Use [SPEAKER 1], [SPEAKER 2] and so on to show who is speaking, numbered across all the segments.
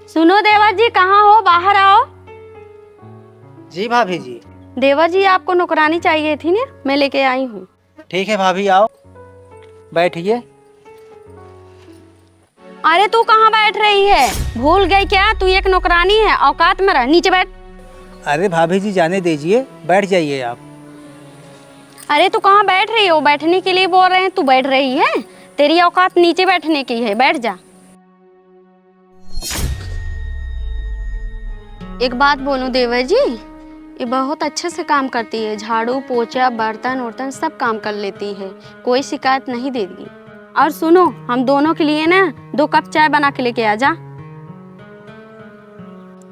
[SPEAKER 1] सुनो देवर जी, कहाँ हो? बाहर आओ।
[SPEAKER 2] जी भाभी जी।
[SPEAKER 1] देवर जी, आपको नौकरानी चाहिए थी ना, मैं लेके आई हूँ।
[SPEAKER 2] ठीक है भाभी, आओ बैठिए।
[SPEAKER 1] अरे तू कहाँ बैठ रही है? भूल गई क्या? तू एक नौकरानी है, औकात में रह, नीचे बैठ।
[SPEAKER 2] अरे भाभी जी जाने दीजिए, बैठ जाइए आप।
[SPEAKER 1] अरे तू कहाँ बैठ रही हो? बैठने के लिए बोल रहे हैं, तू बैठ रही है? तेरी औकात नीचे बैठने की है, बैठ जा। एक बात बोलूं देवर जी, ये बहुत अच्छे से काम करती है, झाड़ू पोछा बर्तन उर्तन सब काम कर लेती है, कोई शिकायत नहीं देगी। और सुनो, हम दोनों के लिए ना 2 कप चाय बना के लेके आ जा।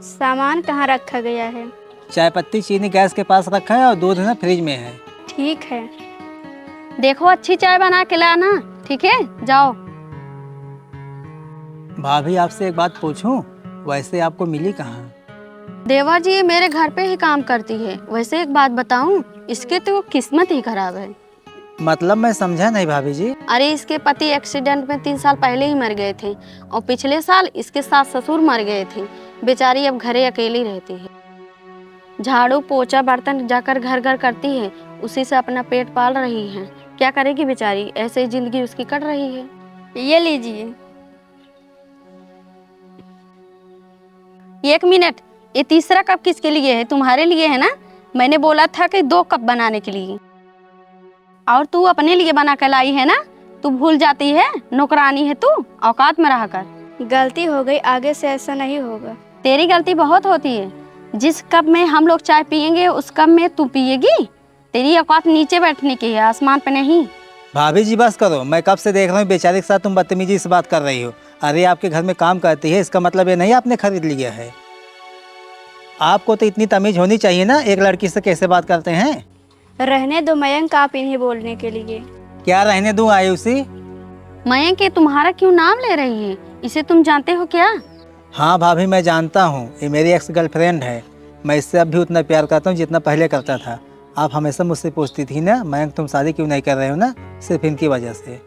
[SPEAKER 3] सामान कहाँ रखा गया है?
[SPEAKER 2] चाय पत्ती चीनी गैस के पास रखा है और दूध ना फ्रिज में है।
[SPEAKER 3] ठीक है।
[SPEAKER 1] देखो अच्छी चाय बना के लाना, ठीक है? जाओ।
[SPEAKER 2] भाभी आपसे एक बात पूछूं, वैसे आपको मिली कहाँ?
[SPEAKER 1] देवर जी ये मेरे घर पे ही काम करती है। वैसे एक बात बताऊं, इसके तो किस्मत ही खराब है।
[SPEAKER 2] मतलब मैं समझा नहीं भाभी जी।
[SPEAKER 1] अरे इसके पति एक्सीडेंट में 3 साल पहले ही मर गए थे और पिछले साल इसके सास ससुर मर गए थे। बेचारी अब घरे अकेली रहती है, झाड़ू पोछा बर्तन जाकर घर घर करती है, उसी से अपना पेट पाल रही है। क्या करेगी बेचारी, ऐसे ही जिंदगी उसकी कट रही है।
[SPEAKER 3] ये लीजिए।
[SPEAKER 1] 1 मिनट, ये तीसरा कप किसके लिए है? तुम्हारे लिए है ना? मैंने बोला था कि 2 कप बनाने के लिए, और तू अपने लिए बना कर लाई है ना? तू भूल जाती है, नौकरानी है तू, औकात में रहा कर।
[SPEAKER 3] गलती हो गई, आगे से ऐसा नहीं होगा।
[SPEAKER 1] तेरी गलती बहुत होती है। जिस कप में हम लोग चाय पियेंगे उस कप में तू पिएगी। तेरी औकात नीचे बैठने की है, आसमान पे नहीं।
[SPEAKER 2] भाभी जी बस करो, मैं कब से देख रहा हूँ बेचारे के साथ तुम बदतमीजी से बात कर रही हो। अरे आपके घर में काम करती है, इसका मतलब ये नहीं आपने खरीद लिया है। आपको तो इतनी तमीज होनी चाहिए ना, एक लड़की से कैसे बात करते हैं।
[SPEAKER 3] रहने दो मयंक, आप इन्हें बोलने के लिए।
[SPEAKER 2] क्या रहने दूं आयुषी?
[SPEAKER 1] मयंक, ये तुम्हारा क्यों नाम ले रही है? इसे तुम जानते हो क्या?
[SPEAKER 2] हाँ भाभी मैं जानता हूँ, ये मेरी एक्स गर्लफ्रेंड है। मैं इससे अब भी उतना प्यार करता हूँ जितना पहले करता था। आप हमेशा मुझसे पूछती थी ना, मयंक तुम शादी क्यों नहीं कर रहे हो ना, सिर्फ इनकी वजह से,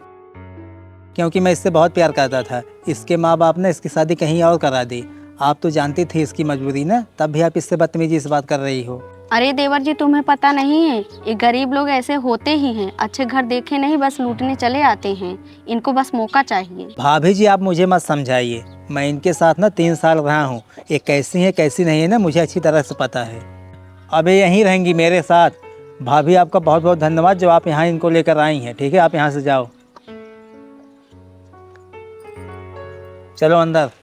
[SPEAKER 2] क्योंकि मैं इससे बहुत प्यार करता था। इसके माँ बाप ने इसकी शादी कहीं और करा दी। आप तो जानती थी इसकी मजबूरी ना, तब भी आप इससे बदतमीजी से बात कर रही हो।
[SPEAKER 1] अरे देवर जी, तुम्हें पता नहीं है, ये गरीब लोग ऐसे होते ही हैं। अच्छे घर देखे नहीं, बस लूटने चले आते हैं। इनको बस मौका चाहिए।
[SPEAKER 2] भाभी जी आप मुझे मत समझाइए, मैं इनके साथ ना 3 साल रहा हूँ। ये कैसी है कैसी नहीं है ना, मुझे अच्छी तरह से पता है। अब ये यहीं रहेंगी मेरे साथ। भाभी आपका बहुत बहुत धन्यवाद जो आप यहाँ इनको लेकर आई हैं। ठीक है, आप यहाँ से जाओ, चलो अंदर।